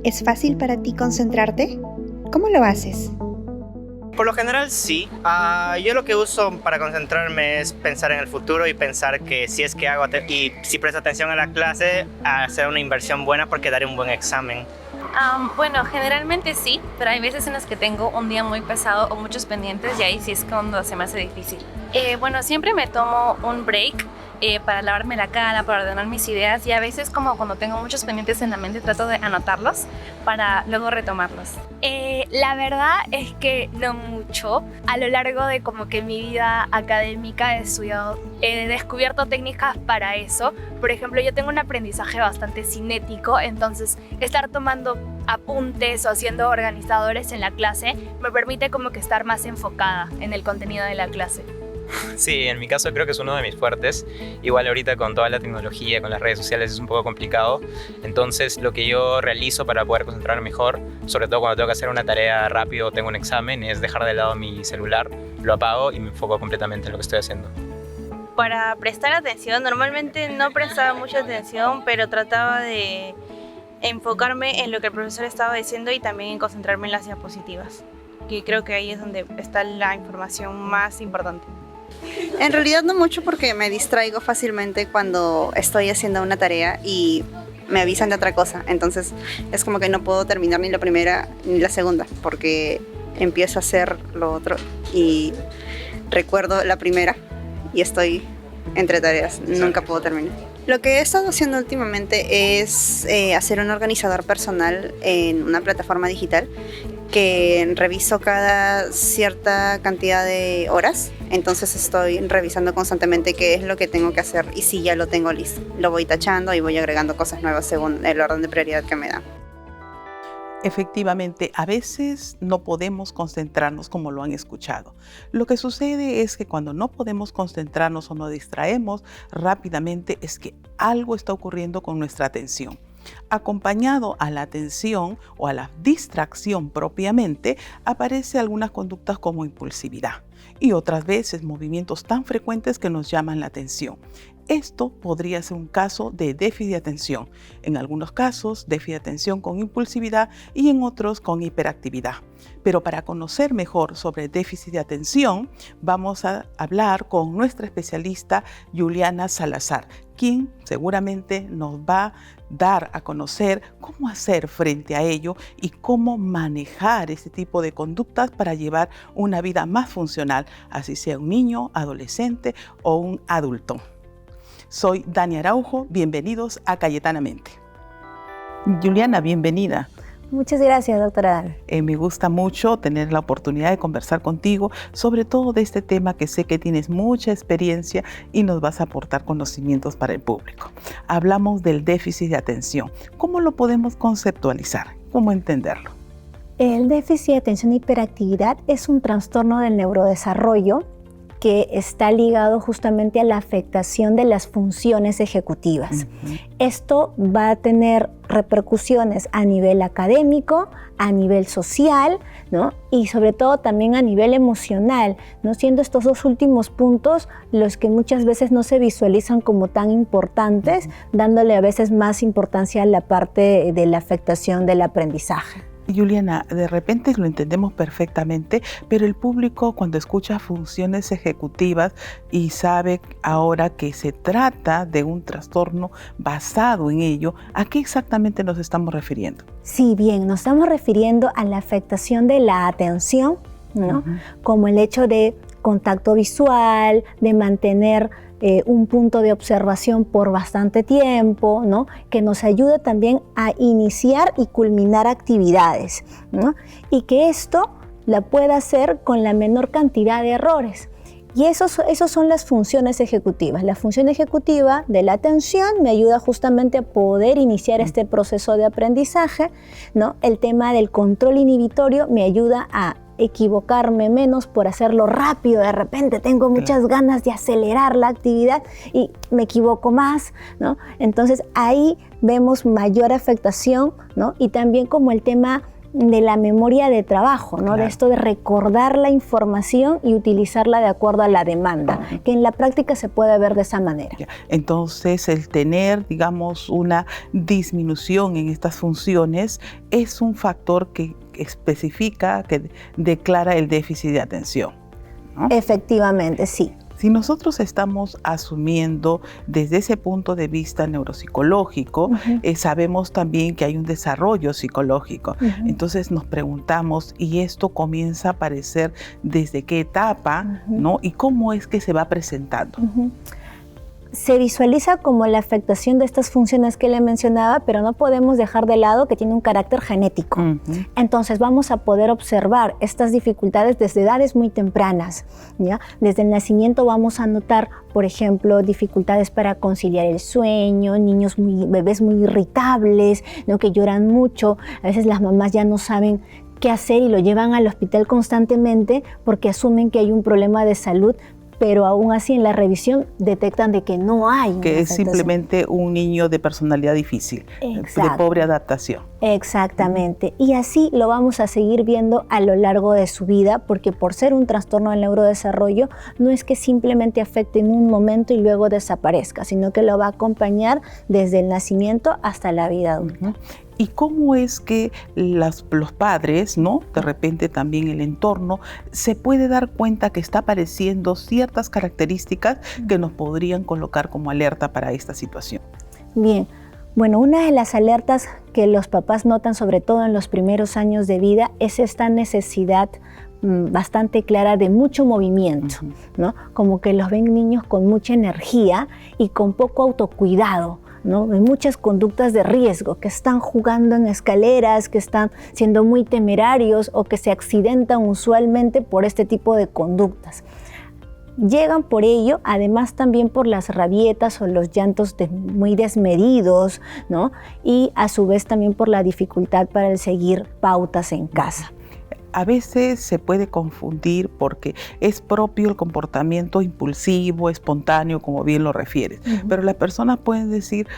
¿Es fácil para ti concentrarte? ¿Cómo lo haces? Por lo general sí. Yo lo que uso para concentrarme es pensar en el futuro y pensar que si es que y si presto atención a la clase, hacer una inversión buena porque daré un buen examen. Bueno, generalmente sí, pero hay veces en las que tengo un día muy pesado o muchos pendientes y ahí sí es cuando se me hace difícil. Bueno, siempre me tomo un break para lavarme la cara, para ordenar mis ideas y a veces como cuando tengo muchos pendientes en la mente trato de anotarlos para luego retomarlos. La verdad es que no mucho. A lo largo de como que mi vida académica he descubierto técnicas para eso. Por ejemplo, yo tengo un aprendizaje bastante cinético, entonces estar tomando apuntes o haciendo organizadores en la clase me permite como que estar más enfocada en el contenido de la clase. Sí, en mi caso creo que es uno de mis fuertes. Igual ahorita con toda la tecnología, con las redes sociales es un poco complicado. Entonces lo que yo realizo para poder concentrarme mejor, sobre todo cuando tengo que hacer una tarea rápido o tengo un examen, es dejar de lado mi celular, lo apago y me enfoco completamente en lo que estoy haciendo. Para prestar atención, normalmente no prestaba mucha atención, pero trataba de enfocarme en lo que el profesor estaba diciendo y también en concentrarme en las diapositivas, que creo que ahí es donde está la información más importante. En realidad no mucho porque me distraigo fácilmente cuando estoy haciendo una tarea y me avisan de otra cosa. Entonces es como que no puedo terminar ni la primera ni la segunda porque empiezo a hacer lo otro y recuerdo la primera y estoy entre tareas. Nunca puedo terminar. Lo que he estado haciendo últimamente es hacer un organizador personal en una plataforma digital que reviso cada cierta cantidad de horas, entonces estoy revisando constantemente qué es lo que tengo que hacer y si ya lo tengo listo. Lo voy tachando y voy agregando cosas nuevas según el orden de prioridad que me da. Efectivamente, a veces no podemos concentrarnos como lo han escuchado. Lo que sucede es que cuando no podemos concentrarnos o nos distraemos rápidamente es que algo está ocurriendo con nuestra atención. Acompañado a la atención o a la distracción propiamente, aparecen algunas conductas como impulsividad y otras veces movimientos tan frecuentes que nos llaman la atención. Esto podría ser un caso de déficit de atención. En algunos casos, déficit de atención con impulsividad y en otros con hiperactividad. Pero para conocer mejor sobre déficit de atención, vamos a hablar con nuestra especialista Juliana Salazar, quien seguramente nos va a dar a conocer cómo hacer frente a ello y cómo manejar este tipo de conductas para llevar una vida más funcional, así sea un niño, adolescente o un adulto. Soy Dani Araujo, bienvenidos a Cayetanamente. Juliana, bienvenida. Muchas gracias, doctora Dani. Me gusta mucho tener la oportunidad de conversar contigo, sobre todo de este tema que sé que tienes mucha experiencia y nos vas a aportar conocimientos para el público. Hablamos del déficit de atención. ¿Cómo lo podemos conceptualizar? ¿Cómo entenderlo? El déficit de atención e hiperactividad es un trastorno del neurodesarrollo que está ligado justamente a la afectación de las funciones ejecutivas. Esto va a tener repercusiones a nivel académico, a nivel social, ¿no? Y sobre todo también a nivel emocional, ¿no? Siendo estos dos últimos puntos los que muchas veces no se visualizan como tan importantes, dándole a veces más importancia a la parte de la afectación del aprendizaje. Juliana, de repente lo entendemos perfectamente, pero el público cuando escucha funciones ejecutivas y sabe ahora que se trata de un trastorno basado en ello, ¿a qué exactamente nos estamos refiriendo? Sí, bien, nos estamos refiriendo a la afectación de la atención, ¿no? Como el hecho de contacto visual, de mantener un punto de observación por bastante tiempo, ¿no? Que nos ayude también a iniciar y culminar actividades, ¿no? Y que esto la pueda hacer con la menor cantidad de errores. Y esos son las funciones ejecutivas. La función ejecutiva de la atención me ayuda justamente a poder iniciar este proceso de aprendizaje, ¿no? El tema del control inhibitorio me ayuda a equivocarme menos por hacerlo rápido. De repente tengo muchas ganas de acelerar la actividad y me equivoco más, ¿no? Entonces ahí vemos mayor afectación, ¿no? Y también como el tema de la memoria de trabajo, ¿no? Claro. De esto de recordar la información y utilizarla de acuerdo a la demanda, que en la práctica se puede ver de esa manera. Entonces, el tener, digamos, una disminución en estas funciones es un factor que especifica, que declara el déficit de atención, ¿no? Efectivamente, sí. Si nosotros estamos asumiendo desde ese punto de vista neuropsicológico, sabemos también que hay un desarrollo psicológico. Entonces nos preguntamos, ¿y esto comienza a aparecer desde qué etapa, ¿no? ¿Y cómo es que se va presentando? Se visualiza como la afectación de estas funciones que le mencionaba, pero no podemos dejar de lado que tiene un carácter genético. Entonces vamos a poder observar estas dificultades desde edades muy tempranas, ¿ya? Desde el nacimiento vamos a notar, por ejemplo, dificultades para conciliar el sueño, bebés muy irritables, ¿no? Que lloran mucho. A veces las mamás ya no saben qué hacer y lo llevan al hospital constantemente porque asumen que hay un problema de salud, pero aún así en la revisión detectan de que no hay. Que es simplemente un niño de personalidad difícil, de pobre adaptación. Exactamente. Y así lo vamos a seguir viendo a lo largo de su vida, porque por ser un trastorno del neurodesarrollo, no es que simplemente afecte en un momento y luego desaparezca, sino que lo va a acompañar desde el nacimiento hasta la vida adulta. ¿Y cómo es que los padres, ¿no? De repente también el entorno, se puede dar cuenta que está apareciendo ciertas características que nos podrían colocar como alerta para esta situación? Bien, bueno, una de las alertas que los papás notan, sobre todo en los primeros años de vida, es esta necesidad bastante clara de mucho movimiento, ¿no? Como que los ven niños con mucha energía y con poco autocuidado, ¿no? Hay muchas conductas de riesgo, que están jugando en escaleras, que están siendo muy temerarios o que se accidentan usualmente por este tipo de conductas. Llegan por ello, además también por las rabietas o los llantos muy desmedidos, ¿no? Y a su vez también por la dificultad para el seguir pautas en casa. A veces se puede confundir porque es propio el comportamiento impulsivo, espontáneo, como bien lo refieres. Pero las personas pueden decir,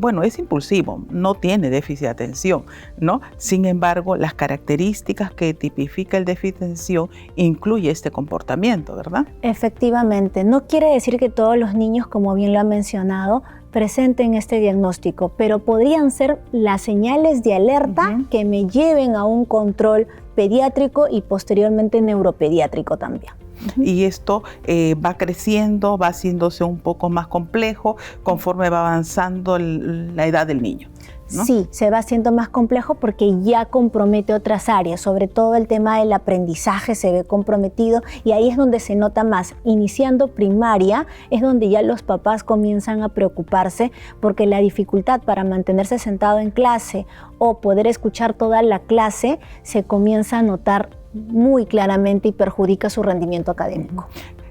bueno, es impulsivo, no tiene déficit de atención, ¿no? Sin embargo, las características que tipifica el déficit de atención incluye este comportamiento, ¿verdad? Efectivamente. No quiere decir que todos los niños, como bien lo ha mencionado, presenten este diagnóstico, pero podrían ser las señales de alerta que me lleven a un control pediátrico y posteriormente neuropediátrico también. Y esto va creciendo, va haciéndose un poco más complejo conforme va avanzando la edad del niño, ¿no? Sí, se va haciendo más complejo porque ya compromete otras áreas, sobre todo el tema del aprendizaje se ve comprometido y ahí es donde se nota más. Iniciando primaria es donde ya los papás comienzan a preocuparse porque la dificultad para mantenerse sentado en clase o poder escuchar toda la clase se comienza a notar muy claramente y perjudica su rendimiento académico.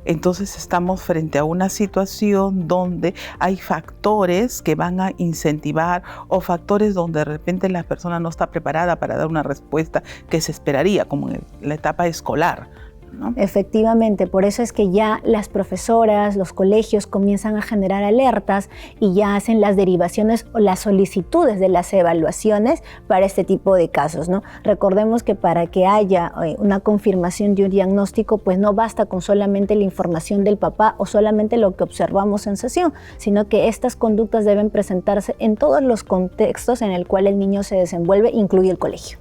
Entonces estamos frente a una situación donde hay factores que van a incentivar o factores donde de repente la persona no está preparada para dar una respuesta que se esperaría, como en la etapa escolar, ¿no? Efectivamente, por eso es que ya las profesoras, los colegios comienzan a generar alertas y ya hacen las derivaciones o las solicitudes de las evaluaciones para este tipo de casos, ¿no? Recordemos que para que haya una confirmación de un diagnóstico, pues no basta con solamente la información del papá o solamente lo que observamos en sesión, sino que estas conductas deben presentarse en todos los contextos en el cual el niño se desenvuelve, incluye el colegio.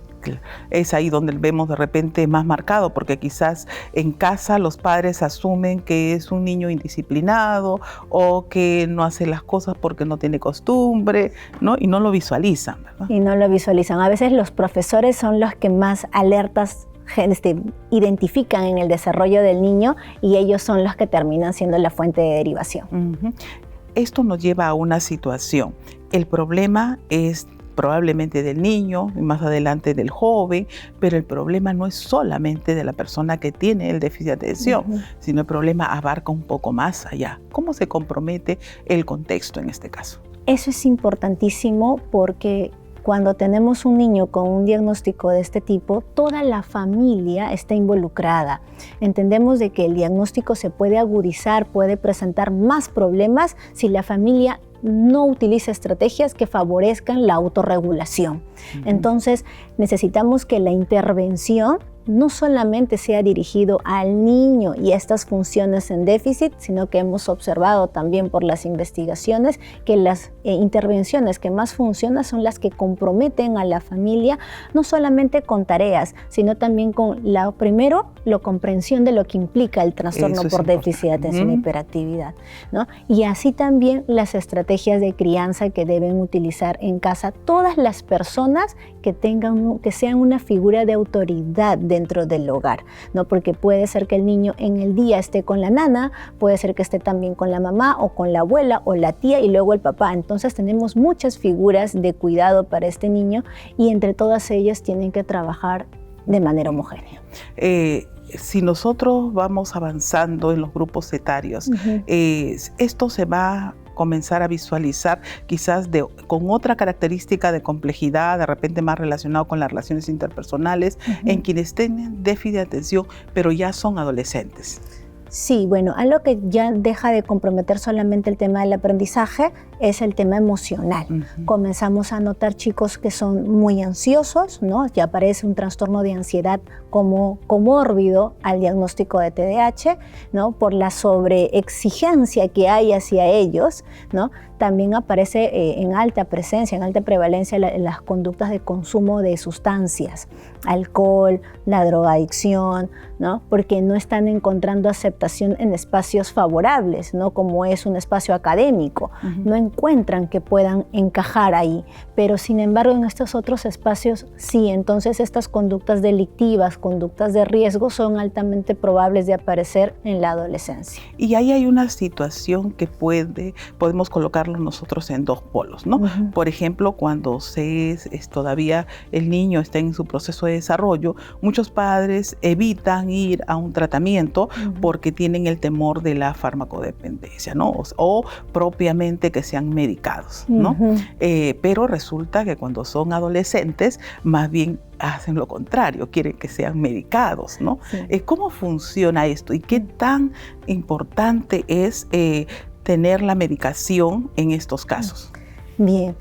Es ahí donde vemos de repente más marcado, porque quizás en casa los padres asumen que es un niño indisciplinado o que no hace las cosas porque no tiene costumbre, ¿no? Y no lo visualizan, ¿verdad? Y no lo visualizan. A veces los profesores son los que más alertas identifican en el desarrollo del niño y ellos son los que terminan siendo la fuente de derivación. Esto nos lleva a una situación. El problema es probablemente del niño y más adelante del joven, pero el problema no es solamente de la persona que tiene el déficit de atención, sino el problema abarca un poco más allá. ¿Cómo se compromete el contexto en este caso? Eso es importantísimo porque cuando tenemos un niño con un diagnóstico de este tipo, toda la familia está involucrada. Entendemos de que el diagnóstico se puede agudizar, puede presentar más problemas si la familia no utilice estrategias que favorezcan la autorregulación. Entonces, necesitamos que la intervención no solamente sea dirigido al niño y a estas funciones en déficit, sino que hemos observado también por las investigaciones que las intervenciones que más funcionan son las que comprometen a la familia, no solamente con tareas, sino también con la comprensión de lo que implica el trastorno por déficit de atención e hiperactividad, ¿no? Y así también las estrategias de crianza que deben utilizar en casa todas las personas que sean una figura de autoridad dentro del hogar, ¿no? Porque puede ser que el niño en el día esté con la nana, puede ser que esté también con la mamá o con la abuela o la tía y luego el papá. Entonces tenemos muchas figuras de cuidado para este niño y entre todas ellas tienen que trabajar de manera homogénea. Si nosotros vamos avanzando en los grupos etarios, esto se va comenzar a visualizar quizás con otra característica de complejidad, de repente más relacionado con las relaciones interpersonales, en quienes tienen déficit de atención, pero ya son adolescentes. Sí, bueno, algo que ya deja de comprometer solamente el tema del aprendizaje es el tema emocional. Comenzamos a notar chicos que son muy ansiosos, ¿no? Ya aparece un trastorno de ansiedad como comórbido al diagnóstico de TDAH, ¿no? Por la sobreexigencia que hay hacia ellos, ¿no? También aparece en alta presencia, en alta prevalencia las conductas de consumo de sustancias, alcohol, la drogadicción, ¿no? Porque no están encontrando aceptación en espacios favorables, ¿no? Como es un espacio académico, no encuentran que puedan encajar ahí, pero sin embargo en estos otros espacios sí. Entonces estas conductas delictivas, conductas de riesgo son altamente probables de aparecer en la adolescencia. Y ahí hay una situación que podemos colocarlo nosotros en dos polos, ¿no? Por ejemplo, cuando todavía el niño está en su proceso de desarrollo, muchos padres evitan ir a un tratamiento porque tienen el temor de la farmacodependencia, ¿no? O propiamente que sean medicados, ¿no? Pero resulta que cuando son adolescentes, más bien hacen lo contrario, quieren que sean medicados, ¿no? ¿Cómo funciona esto y qué tan importante es tener la medicación en estos casos? Bien.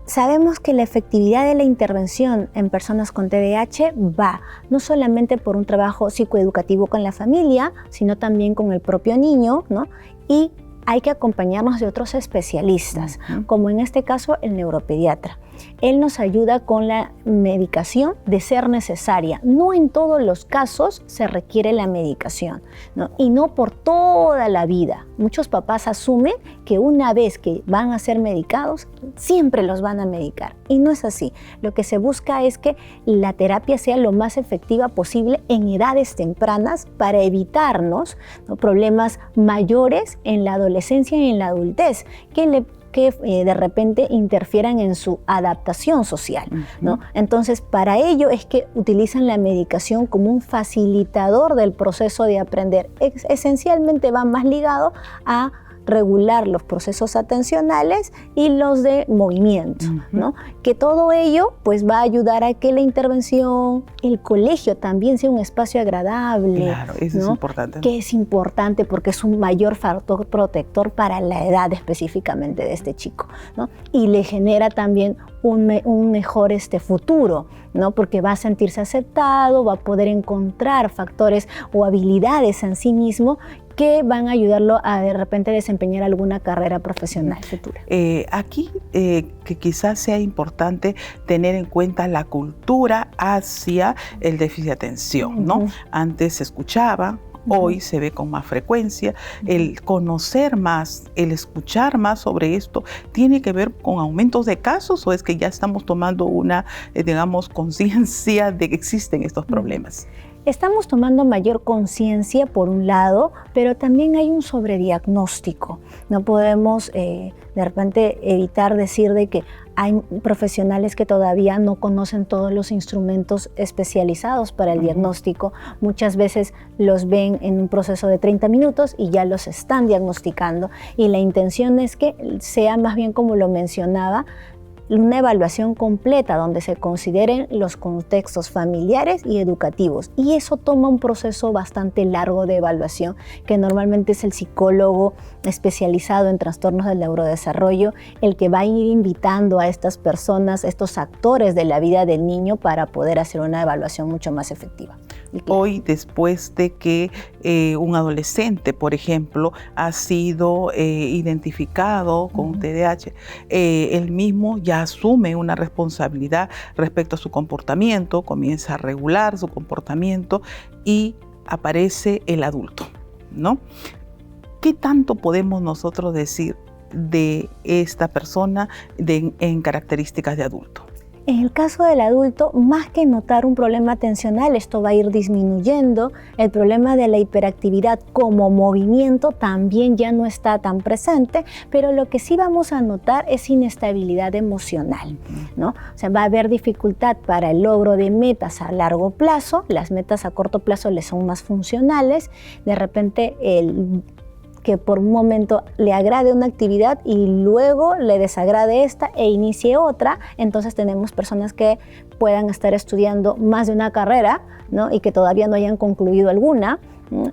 Sabemos que la efectividad de la intervención en personas con TDAH va no solamente por un trabajo psicoeducativo con la familia, sino también con el propio niño, ¿no? Y hay que acompañarnos de otros especialistas, como en este caso el neuropediatra. Él nos ayuda con la medicación de ser necesaria. No en todos los casos se requiere la medicación, ¿no? Y no por toda la vida. Muchos papás asumen que una vez que van a ser medicados, siempre los van a medicar. Y no es así. Lo que se busca es que la terapia sea lo más efectiva posible en edades tempranas para evitarnos, ¿no?, problemas mayores en la adolescencia y en la adultez que de repente interfieran en su adaptación social, ¿no? Entonces, para ello es que utilizan la medicación como un facilitador del proceso de aprender. Esencialmente va más ligado a regular los procesos atencionales y los de movimiento, ¿no? Que todo ello pues va a ayudar a que la intervención, el colegio también sea un espacio agradable. Claro, eso, ¿no?, es importante. Que es importante porque es un mayor factor protector para la edad específicamente de este chico, ¿no? Y le genera también un mejor futuro, ¿no? Porque va a sentirse aceptado, va a poder encontrar factores o habilidades en sí mismo que van a ayudarlo a de repente desempeñar alguna carrera profesional futura. Aquí que quizás sea importante tener en cuenta la cultura hacia el déficit de atención, ¿no? Antes se escuchaba, hoy se ve con más frecuencia. El conocer más, el escuchar más sobre esto, ¿tiene que ver con aumentos de casos o es que ya estamos tomando una, digamos, conciencia de que existen estos problemas? Estamos tomando mayor conciencia por un lado, pero también hay un sobrediagnóstico. No podemos de repente evitar decir de que hay profesionales que todavía no conocen todos los instrumentos especializados para el diagnóstico. Muchas veces los ven en un proceso de 30 minutos y ya los están diagnosticando. Y la intención es que sea más bien como lo mencionaba, una evaluación completa donde se consideren los contextos familiares y educativos. Y eso toma un proceso bastante largo de evaluación, que normalmente es el psicólogo especializado en trastornos del neurodesarrollo el que va a ir invitando a estas personas, estos actores de la vida del niño, para poder hacer una evaluación mucho más efectiva. Hoy, después de que un adolescente, por ejemplo, ha sido identificado con TDAH, él mismo ya asume una responsabilidad respecto a su comportamiento, comienza a regular su comportamiento y aparece el adulto, ¿no? ¿Qué tanto podemos nosotros decir de esta persona en características de adulto? En el caso del adulto, más que notar un problema atencional, esto va a ir disminuyendo. El problema de la hiperactividad como movimiento también ya no está tan presente, pero lo que sí vamos a notar es inestabilidad emocional, ¿no? O sea, va a haber dificultad para el logro de metas a largo plazo. Las metas a corto plazo les son más funcionales. De repente, que por un momento le agrade una actividad y luego le desagrade esta e inicie otra. Entonces tenemos personas que puedan estar estudiando más de una carrera, ¿no? Y que todavía no hayan concluido alguna.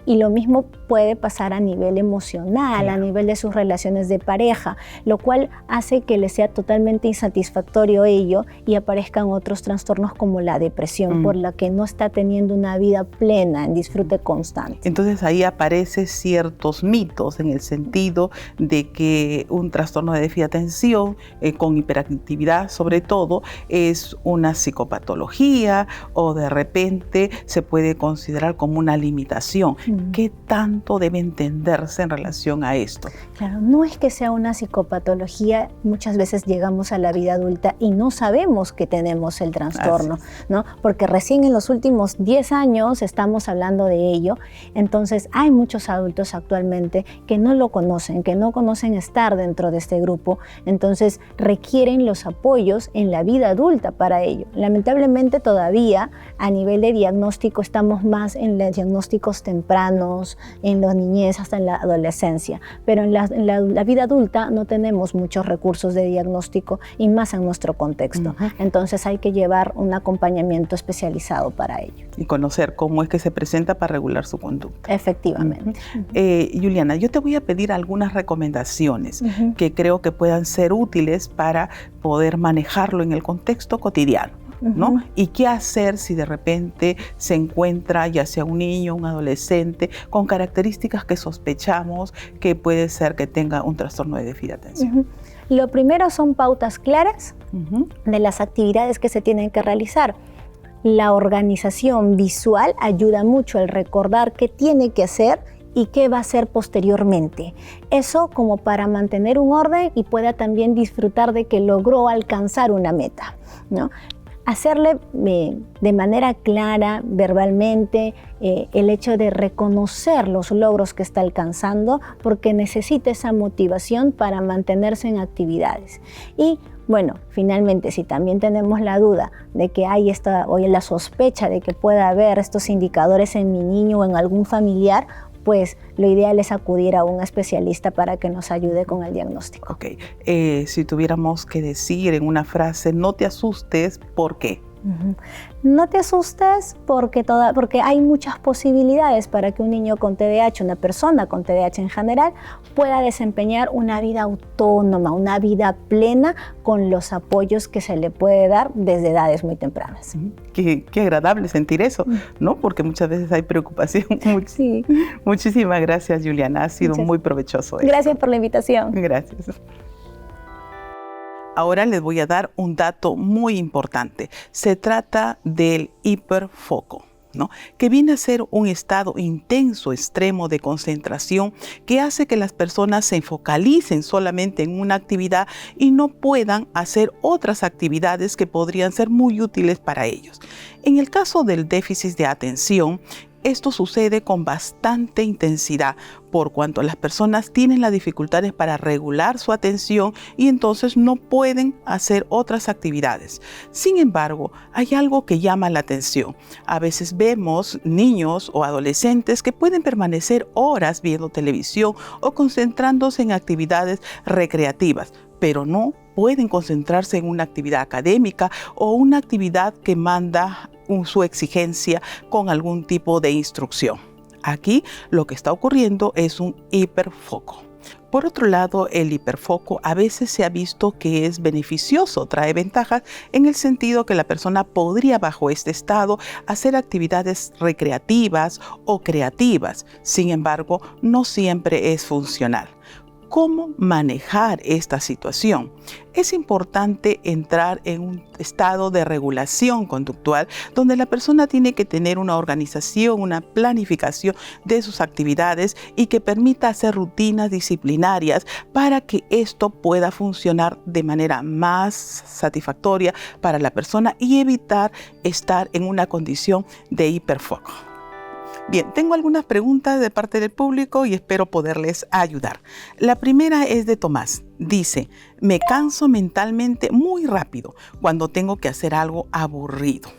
Y lo mismo puede pasar a nivel emocional, a nivel de sus relaciones de pareja, lo cual hace que les sea totalmente insatisfactorio ello y aparezcan otros trastornos como la depresión, por la que no está teniendo una vida plena en disfrute constante. Entonces ahí aparecen ciertos mitos en el sentido de que un trastorno de déficit de atención con hiperactividad sobre todo es una psicopatología o de repente se puede considerar como una limitación. ¿Qué tanto debe entenderse en relación a esto? Claro, no es que sea una psicopatología. Muchas veces llegamos a la vida adulta y no sabemos que tenemos el trastorno, ¿no? Porque recién en los últimos 10 años estamos hablando de ello. Entonces hay muchos adultos actualmente que no lo conocen, que no conocen estar dentro de este grupo. Entonces requieren los apoyos en la vida adulta para ello. Lamentablemente todavía a nivel de diagnóstico estamos más en los diagnósticos tempranos, en la niñez hasta en la adolescencia, pero en la vida adulta no tenemos muchos recursos de diagnóstico y más en nuestro contexto. Entonces hay que llevar un acompañamiento especializado para ello. Y conocer cómo es que se presenta para regular su conducta. Efectivamente. Juliana, yo te voy a pedir algunas recomendaciones que creo que puedan ser útiles para poder manejarlo en el contexto cotidiano, ¿no? Y qué hacer si de repente se encuentra ya sea un niño, un adolescente con características que sospechamos que puede ser que tenga un trastorno de déficit de atención. Lo primero son pautas claras de las actividades que se tienen que realizar. La organización visual ayuda mucho al recordar qué tiene que hacer y qué va a hacer posteriormente. Eso como para mantener un orden y pueda también disfrutar de que logró alcanzar una meta, ¿no? Hacerle de manera clara, verbalmente, el hecho de reconocer los logros que está alcanzando, porque necesita esa motivación para mantenerse en actividades. Y bueno, finalmente, si también tenemos la duda de que hay la sospecha de que pueda haber estos indicadores en mi niño o en algún familiar, pues lo ideal es acudir a un especialista para que nos ayude con el diagnóstico. Ok, si tuviéramos que decir en una frase, no te asustes, ¿por qué? No te asustes porque hay muchas posibilidades para que un niño con TDAH, una persona con TDAH en general, pueda desempeñar una vida autónoma, una vida plena con los apoyos que se le puede dar desde edades muy tempranas. Qué agradable sentir eso, ¿no? Porque muchas veces hay preocupación. Sí. Muchísimas gracias, Juliana. Ha sido muy provechoso. Gracias por la invitación. Gracias. Ahora les voy a dar un dato muy importante. Se trata del hiperfoco, ¿no? Que viene a ser un estado intenso, extremo de concentración que hace que las personas se focalicen solamente en una actividad y no puedan hacer otras actividades que podrían ser muy útiles para ellos. En el caso del déficit de atención, esto sucede con bastante intensidad por cuanto las personas tienen las dificultades para regular su atención y entonces no pueden hacer otras actividades. Sin embargo, hay algo que llama la atención. A veces vemos niños o adolescentes que pueden permanecer horas viendo televisión o concentrándose en actividades recreativas, pero no pueden concentrarse en una actividad académica o una actividad que manda su exigencia con algún tipo de instrucción. Aquí lo que está ocurriendo es un hiperfoco. Por otro lado, el hiperfoco a veces se ha visto que es beneficioso, trae ventajas en el sentido que la persona podría bajo este estado hacer actividades recreativas o creativas. Sin embargo, no siempre es funcional. ¿Cómo manejar esta situación? Es importante entrar en un estado de regulación conductual donde la persona tiene que tener una organización, una planificación de sus actividades y que permita hacer rutinas disciplinarias para que esto pueda funcionar de manera más satisfactoria para la persona y evitar estar en una condición de hiperfoco. Bien, tengo algunas preguntas de parte del público y espero poderles ayudar. La primera es de Tomás. Dice, me canso mentalmente muy rápido cuando tengo que hacer algo aburrido.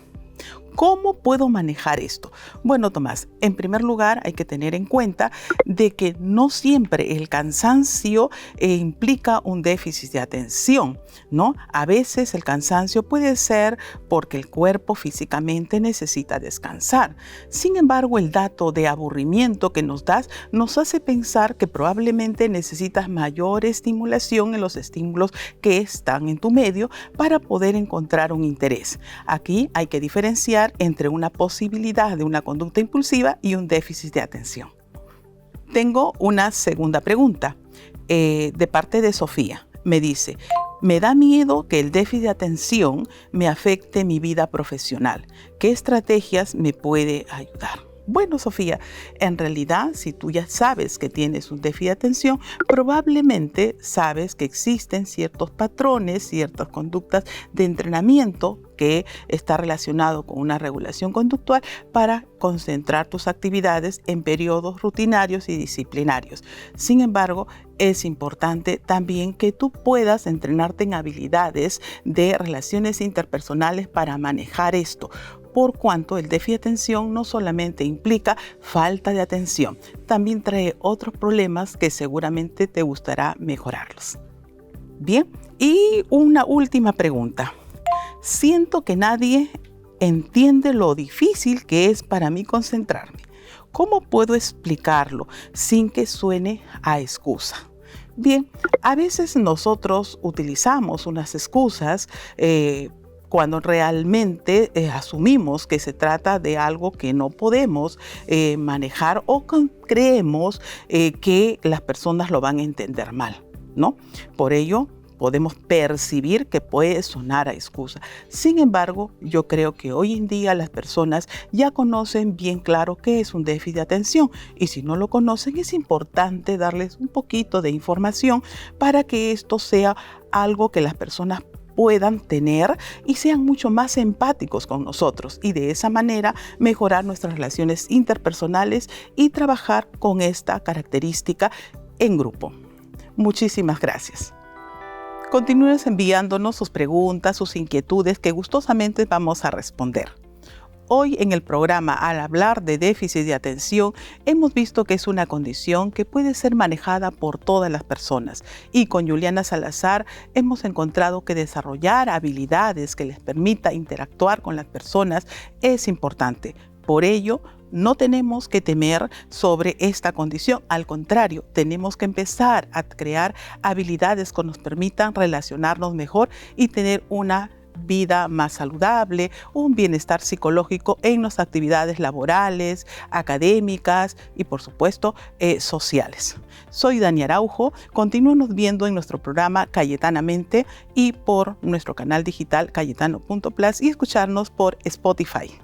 ¿Cómo puedo manejar esto? Bueno, Tomás, en primer lugar hay que tener en cuenta de que no siempre el cansancio implica un déficit de atención, ¿no? A veces el cansancio puede ser porque el cuerpo físicamente necesita descansar. Sin embargo, el dato de aburrimiento que nos das nos hace pensar que probablemente necesitas mayor estimulación en los estímulos que están en tu medio para poder encontrar un interés. Aquí hay que diferenciar entre una posibilidad de una conducta impulsiva y un déficit de atención. Tengo una segunda pregunta de parte de Sofía. Me dice, me da miedo que el déficit de atención me afecte mi vida profesional. ¿Qué estrategias me puede ayudar? Bueno, Sofía, en realidad, si tú ya sabes que tienes un déficit de atención, probablemente sabes que existen ciertos patrones, ciertas conductas de entrenamiento que está relacionado con una regulación conductual para concentrar tus actividades en periodos rutinarios y disciplinarios. Sin embargo, es importante también que tú puedas entrenarte en habilidades de relaciones interpersonales para manejar esto, por cuanto el déficit de atención no solamente implica falta de atención, también trae otros problemas que seguramente te gustará mejorarlos. Bien, y una última pregunta. Siento que nadie entiende lo difícil que es para mí concentrarme. ¿Cómo puedo explicarlo sin que suene a excusa? Bien, a veces nosotros utilizamos unas excusas cuando realmente asumimos que se trata de algo que no podemos manejar o creemos que las personas lo van a entender mal, ¿no? Por ello, podemos percibir que puede sonar a excusa. Sin embargo, yo creo que hoy en día las personas ya conocen bien claro qué es un déficit de atención y si no lo conocen es importante darles un poquito de información para que esto sea algo que las personas puedan tener y sean mucho más empáticos con nosotros y de esa manera mejorar nuestras relaciones interpersonales y trabajar con esta característica en grupo. Muchísimas gracias. Continúen enviándonos sus preguntas, sus inquietudes que gustosamente vamos a responder. Hoy en el programa, al hablar de déficit de atención, hemos visto que es una condición que puede ser manejada por todas las personas y con Juliana Salazar hemos encontrado que desarrollar habilidades que les permita interactuar con las personas es importante. Por ello, no tenemos que temer sobre esta condición, al contrario, tenemos que empezar a crear habilidades que nos permitan relacionarnos mejor y tener una vida más saludable, un bienestar psicológico en nuestras actividades laborales, académicas y por supuesto sociales. Soy Dani Araujo, continúenos viendo en nuestro programa Cayetanamente y por nuestro canal digital cayetano.plus y escucharnos por Spotify.